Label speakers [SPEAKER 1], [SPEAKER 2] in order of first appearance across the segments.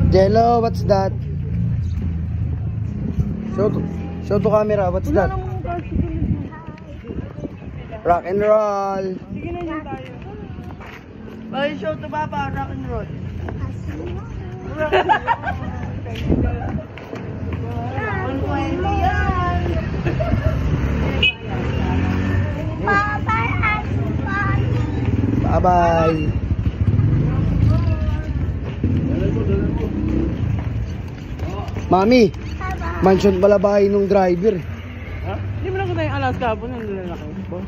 [SPEAKER 1] Jello, what's that? Show to camera, what's that? Rock and roll.
[SPEAKER 2] Sige na yun tayo. Ay, show to Papa, rock and roll. Rock and roll.
[SPEAKER 1] Bye-bye. Mami, mansion pala bahay nung driver.
[SPEAKER 2] Ha? Hindi mo lang kita yung Alaska po nang lalaki ko.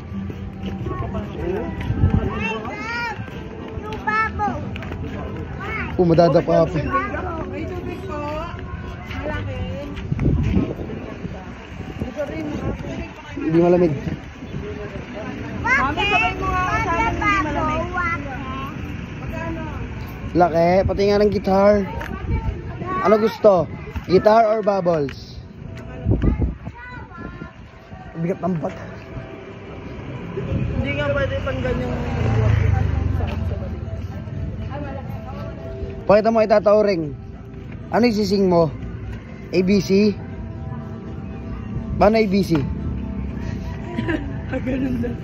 [SPEAKER 1] Madadapa pa.
[SPEAKER 2] May tubig po. Malaki.
[SPEAKER 1] Hindi malamig.
[SPEAKER 2] Mami, sabay mo nga sa amin, hindi malamig.
[SPEAKER 1] Laki, pati nga ng guitar. Ano gusto? Guitar or bubbles? Bigat ng bat.
[SPEAKER 2] Hindi nga pwede pang ganyang sakit sa balik.
[SPEAKER 1] Pakita mo itatauring. Ano isising mo? ABC? Paano ABC?
[SPEAKER 2] Ganun daw.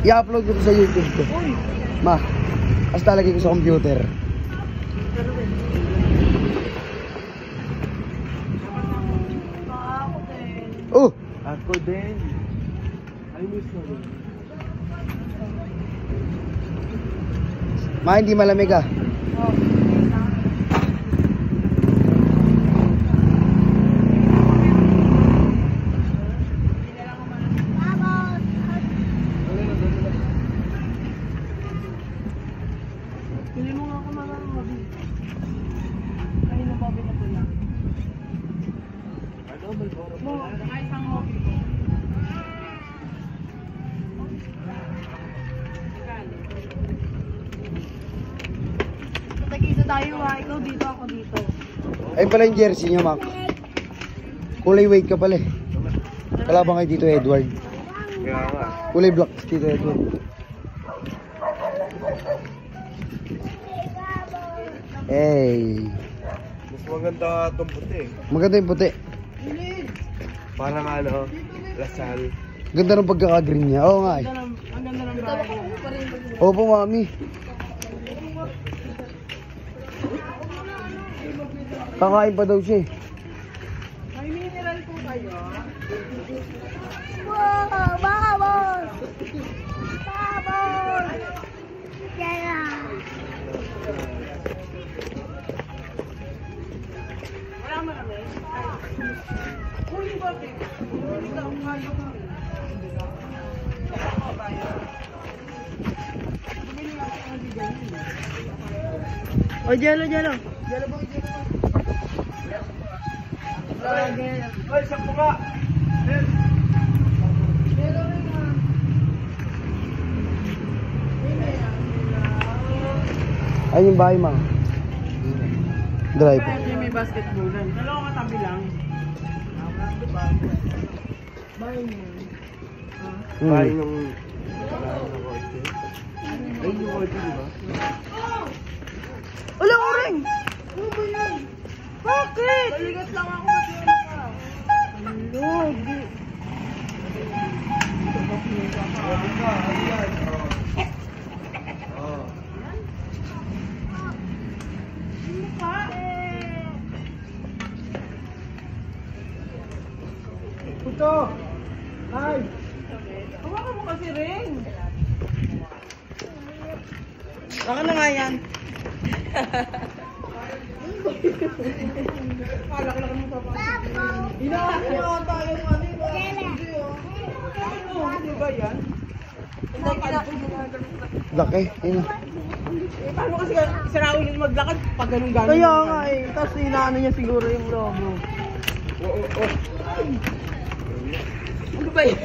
[SPEAKER 1] I-upload ko to sa YouTube ko. Ma, basta lagay ko sa computer. Oh!
[SPEAKER 2] Ako din. I miss you.
[SPEAKER 1] Ma, hindi malamig ah.
[SPEAKER 2] Pili mo nga ako mga mabi. Ay, nababi na po lang. Mo, ay isang mabi po. Tag-isa tayo ha. Ikaw dito, ako dito.
[SPEAKER 1] Ayun pala yung jersey niya, Mac. Kulay white ka pala eh. Kalabang kay Tito Edward. Kulay black si Tito Edward. Hey.
[SPEAKER 3] Mas maganda itong puti.
[SPEAKER 1] Maganda yung puti.
[SPEAKER 3] Parang ano, Lasal.
[SPEAKER 1] Ganda ng pagkaka-green niya. Oo nga eh.
[SPEAKER 2] Ang ganda ng bahay.
[SPEAKER 1] Opo, mami. Kakain pa daw siya eh.
[SPEAKER 2] May mineral po kayo.
[SPEAKER 4] Wow! Babos! Babos! Yeah!
[SPEAKER 2] Wala marami. Huli ba ito? Huli ka ang hayo ka. O, Jello, Jello. Jello ba?
[SPEAKER 3] Ay, sakto nga!
[SPEAKER 1] Ayun yung bahay, ma. Drive.
[SPEAKER 2] May basketballan. Dalawa katabi lang. Bahay mo.
[SPEAKER 3] Bahay nung... Ay, yung order, diba?
[SPEAKER 2] Ulang oring! Ano ba yan? Bakit? Baligat lang ako kasi ka. Logi.
[SPEAKER 1] Puto! Hi!
[SPEAKER 2] Hawakan mo kasi ring. Baka na nga yan. Laki-laki mo pa pa. Hinahanap mo tayo ng ano yung hindi ba yan?
[SPEAKER 1] Laki. Ayun.
[SPEAKER 2] Paano kasi sarawi yung maglakad pag ganun-ganun? Kaya nga eh. Tapos hinaano niya siguro yung logo.
[SPEAKER 3] Oo.
[SPEAKER 2] Ano ba yan?